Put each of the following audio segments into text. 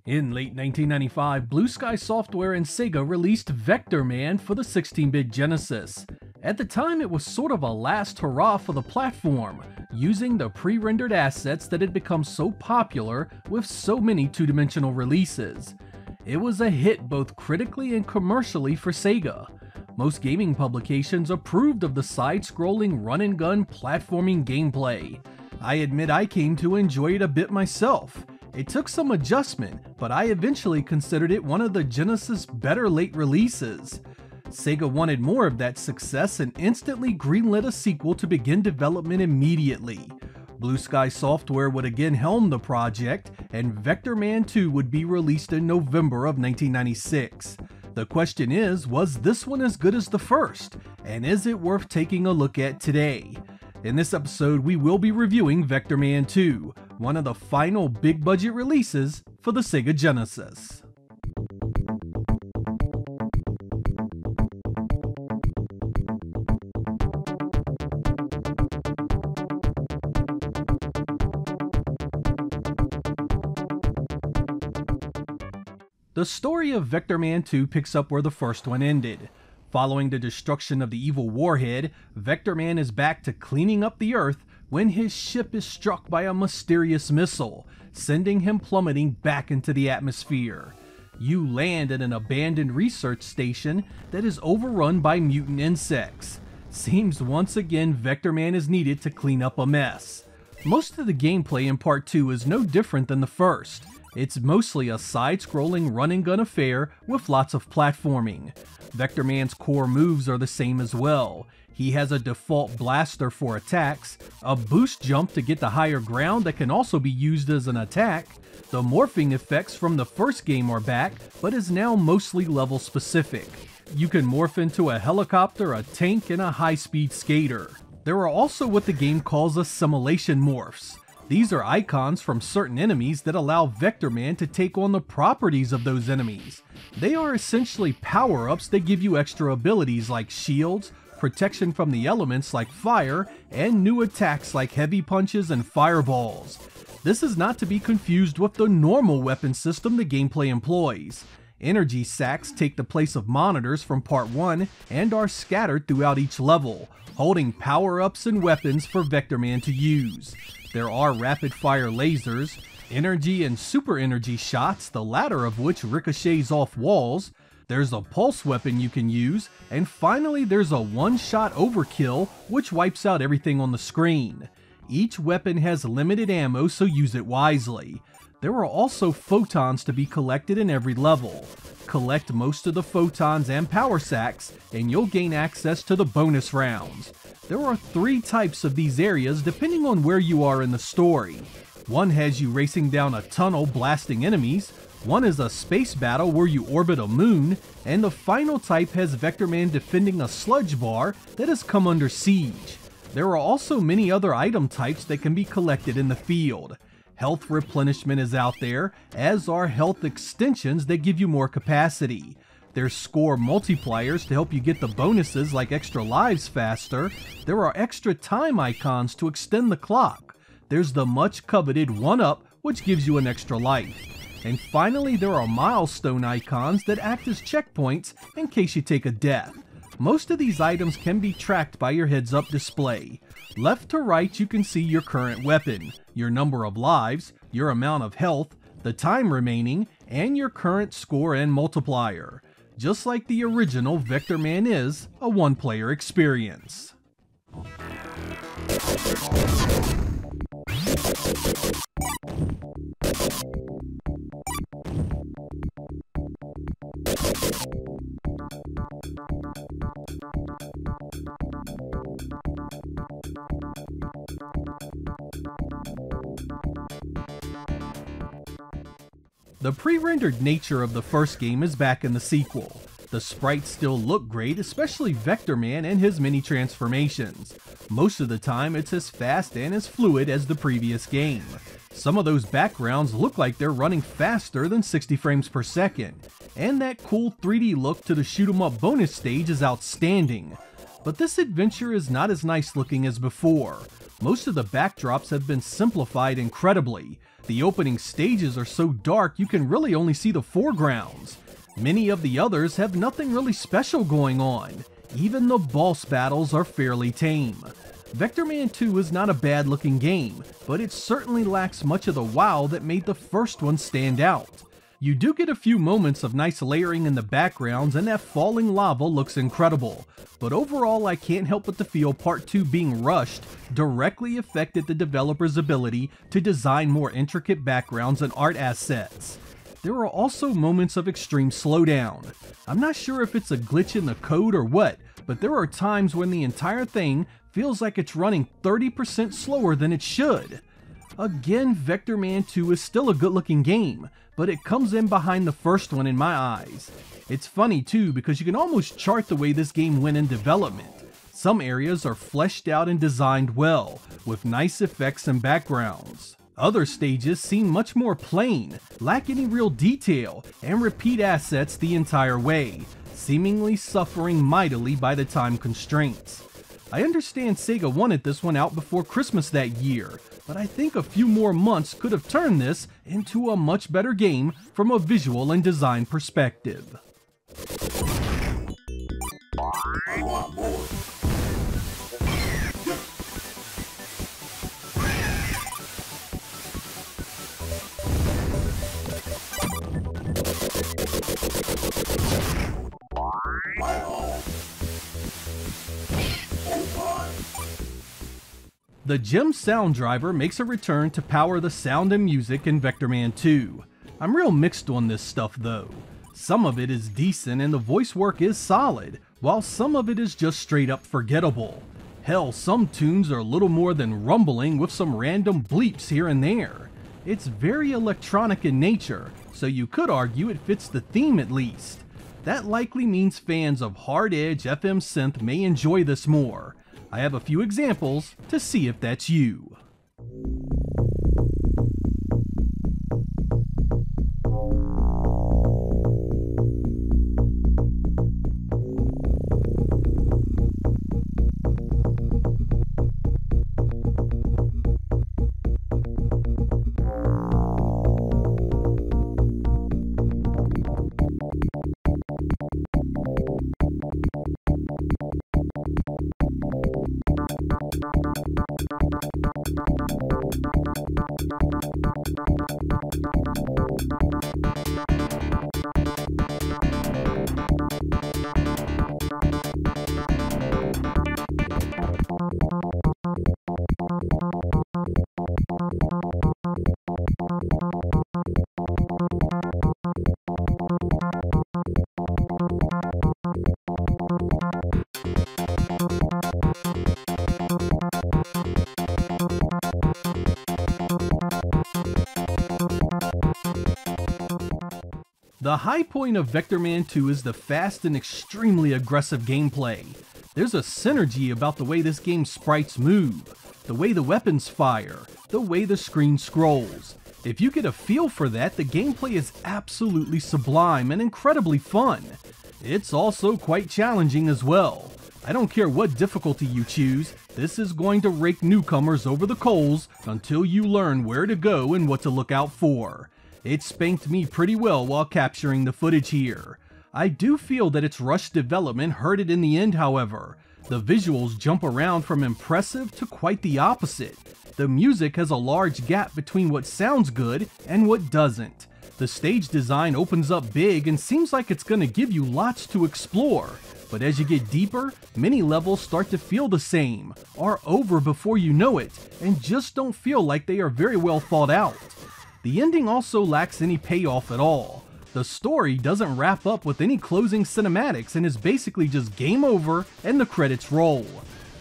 In late 1995, Blue Sky Software and Sega released Vector Man for the 16-bit Genesis. At the time, it was sort of a last hurrah for the platform, using the pre-rendered assets that had become so popular with so many two-dimensional releases. It was a hit both critically and commercially for Sega. Most gaming publications approved of the side-scrolling run-and-gun platforming gameplay. I admit I came to enjoy it a bit myself. It took some adjustment, but I eventually considered it one of the Genesis' better late releases. Sega wanted more of that success and instantly greenlit a sequel to begin development immediately. Blue Sky Software would again helm the project, and Vector Man 2 would be released in November of 1996. The question is, was this one as good as the first? And is it worth taking a look at today? In this episode, we will be reviewing Vector Man 2, one of the final big-budget releases for the Sega Genesis. The story of Vector Man 2 picks up where the first one ended. Following the destruction of the evil warhead, Vector Man is back to cleaning up the Earth when his ship is struck by a mysterious missile, sending him plummeting back into the atmosphere. You land at an abandoned research station that is overrun by mutant insects. Seems once again Vector Man is needed to clean up a mess. Most of the gameplay in Part 2 is no different than the first. It's mostly a side-scrolling run-and-gun affair with lots of platforming. Vector Man's core moves are the same as well. He has a default blaster for attacks, a boost jump to get to higher ground that can also be used as an attack. The morphing effects from the first game are back, but is now mostly level specific. You can morph into a helicopter, a tank, and a high-speed skater. There are also what the game calls assimilation morphs. These are icons from certain enemies that allow Vector Man to take on the properties of those enemies. They are essentially power-ups that give you extra abilities like shields, protection from the elements like fire, and new attacks like heavy punches and fireballs. This is not to be confused with the normal weapon system the gameplay employs. Energy sacks take the place of monitors from Part 1 and are scattered throughout each level, holding power-ups and weapons for Vector Man to use. There are rapid-fire lasers, energy and super energy shots, the latter of which ricochets off walls. There's a pulse weapon you can use, and finally there's a one-shot overkill which wipes out everything on the screen. Each weapon has limited ammo, so use it wisely. There are also photons to be collected in every level. Collect most of the photons and power sacks, and you'll gain access to the bonus rounds. There are 3 types of these areas depending on where you are in the story. One has you racing down a tunnel blasting enemies, one is a space battle where you orbit a moon, and the final type has Vector Man defending a sludge bar that has come under siege. There are also many other item types that can be collected in the field. Health replenishment is out there, as are health extensions that give you more capacity. There's score multipliers to help you get the bonuses like extra lives faster. There are extra time icons to extend the clock. There's the much coveted 1-up, which gives you an extra life. And finally, there are milestone icons that act as checkpoints in case you take a death. Most of these items can be tracked by your heads-up display. Left to right, you can see your current weapon, your number of lives, your amount of health, the time remaining, and your current score and multiplier. Just like the original, Vector Man is a one-player experience. The pre-rendered nature of the first game is back in the sequel. The sprites still look great, especially Vector Man and his many transformations. Most of the time it's as fast and as fluid as the previous game. Some of those backgrounds look like they're running faster than 60 frames per second, and that cool 3D look to the shoot 'em up bonus stage is outstanding. But this adventure is not as nice looking as before. Most of the backdrops have been simplified incredibly. The opening stages are so dark you can really only see the foregrounds. Many of the others have nothing really special going on. Even the boss battles are fairly tame. Vectorman 2 is not a bad looking game, but it certainly lacks much of the wow that made the first one stand out. You do get a few moments of nice layering in the backgrounds, and that falling lava looks incredible, but overall I can't help but to feel Part 2 being rushed directly affected the developer's ability to design more intricate backgrounds and art assets. There are also moments of extreme slowdown. I'm not sure if it's a glitch in the code or what, but there are times when the entire thing feels like it's running 30% slower than it should. Again, Vectorman 2 is still a good looking game, but it comes in behind the first one in my eyes. It's funny too because you can almost chart the way this game went in development. Some areas are fleshed out and designed well, with nice effects and backgrounds. Other stages seem much more plain, lack any real detail, and repeat assets the entire way, seemingly suffering mightily by the time constraints. I understand Sega wanted this one out before Christmas that year, but I think a few more months could have turned this into a much better game from a visual and design perspective. The GEM sound driver makes a return to power the sound and music in Vectorman 2. I'm real mixed on this stuff though. Some of it is decent and the voice work is solid, while some of it is just straight up forgettable. Hell, some tunes are little more than rumbling with some random bleeps here and there. It's very electronic in nature, so you could argue it fits the theme at least. That likely means fans of hard-edge FM synth may enjoy this more. I have a few examples to see if that's you. The high point of Vectorman 2 is the fast and extremely aggressive gameplay. There's a synergy about the way this game's sprites move, the way the weapons fire, the way the screen scrolls. If you get a feel for that, the gameplay is absolutely sublime and incredibly fun. It's also quite challenging as well. I don't care what difficulty you choose, this is going to rake newcomers over the coals until you learn where to go and what to look out for. It spanked me pretty well while capturing the footage here. I do feel that its rushed development hurt it in the end, however. The visuals jump around from impressive to quite the opposite. The music has a large gap between what sounds good and what doesn't. The stage design opens up big and seems like it's gonna give you lots to explore. But as you get deeper, many levels start to feel the same, are over before you know it, and just don't feel like they are very well thought out. The ending also lacks any payoff at all. The story doesn't wrap up with any closing cinematics and is basically just game over and the credits roll.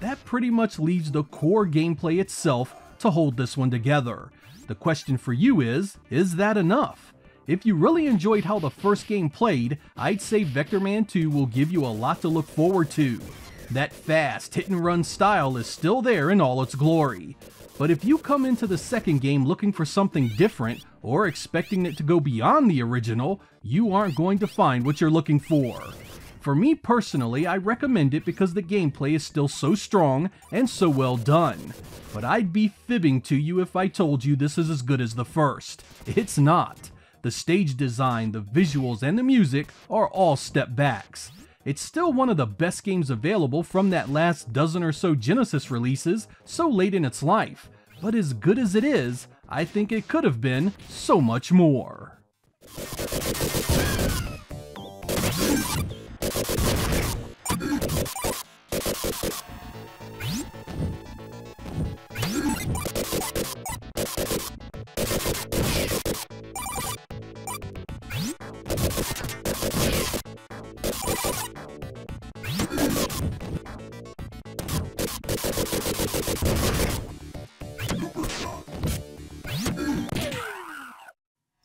That pretty much leaves the core gameplay itself to hold this one together. The question for you is that enough? If you really enjoyed how the first game played, I'd say Vectorman 2 will give you a lot to look forward to. That fast hit and run style is still there in all its glory. But if you come into the second game looking for something different, or expecting it to go beyond the original, you aren't going to find what you're looking for. For me personally, I recommend it because the gameplay is still so strong and so well done. But I'd be fibbing to you if I told you this is as good as the first. It's not. The stage design, the visuals, and the music are all step backs. It's still one of the best games available from that last dozen or so Genesis releases so late in its life. But as good as it is, I think it could have been so much more.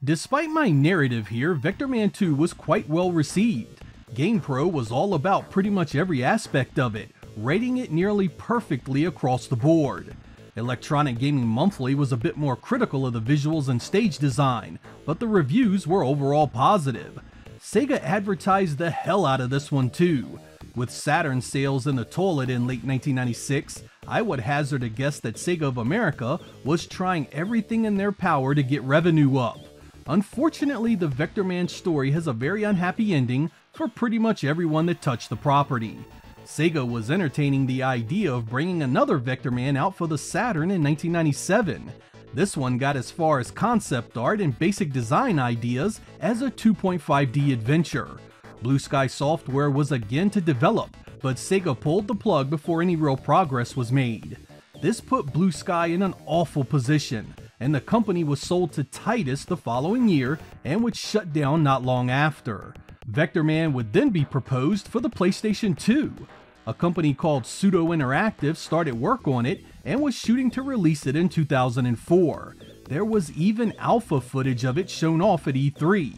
Despite my narrative here, Vectorman 2 was quite well received. GamePro was all about pretty much every aspect of it, rating it nearly perfectly across the board. Electronic Gaming Monthly was a bit more critical of the visuals and stage design, but the reviews were overall positive. Sega advertised the hell out of this one too. With Saturn sales in the toilet in late 1996, I would hazard a guess that Sega of America was trying everything in their power to get revenue up. Unfortunately, the Vectorman story has a very unhappy ending for pretty much everyone that touched the property. Sega was entertaining the idea of bringing another Vectorman out for the Saturn in 1997. This one got as far as concept art and basic design ideas as a 2.5D adventure. Blue Sky Software was again to develop, but Sega pulled the plug before any real progress was made. This put Blue Sky in an awful position, and the company was sold to Titus the following year and would shut down not long after. Vectorman would then be proposed for the PlayStation 2. A company called Pseudo Interactive started work on it and was shooting to release it in 2004. There was even alpha footage of it shown off at E3.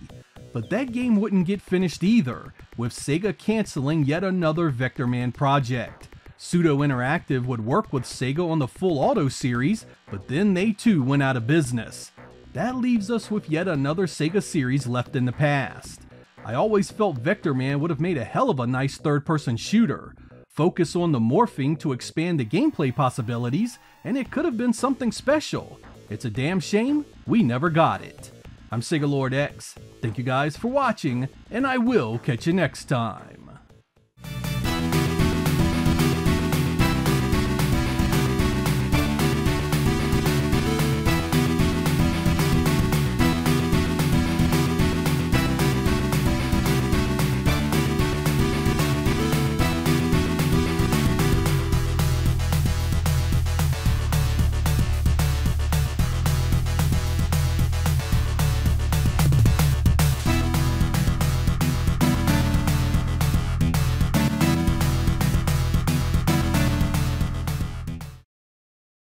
But that game wouldn't get finished either, with Sega canceling yet another Vectorman project. Pseudo Interactive would work with Sega on the Full Auto series, but then they too went out of business. That leaves us with yet another Sega series left in the past. I always felt Vectorman would have made a hell of a nice third-person shooter. Focus on the morphing to expand the gameplay possibilities, and it could have been something special. It's a damn shame we never got it. I'm Sega Lord X, thank you guys for watching, and I will catch you next time.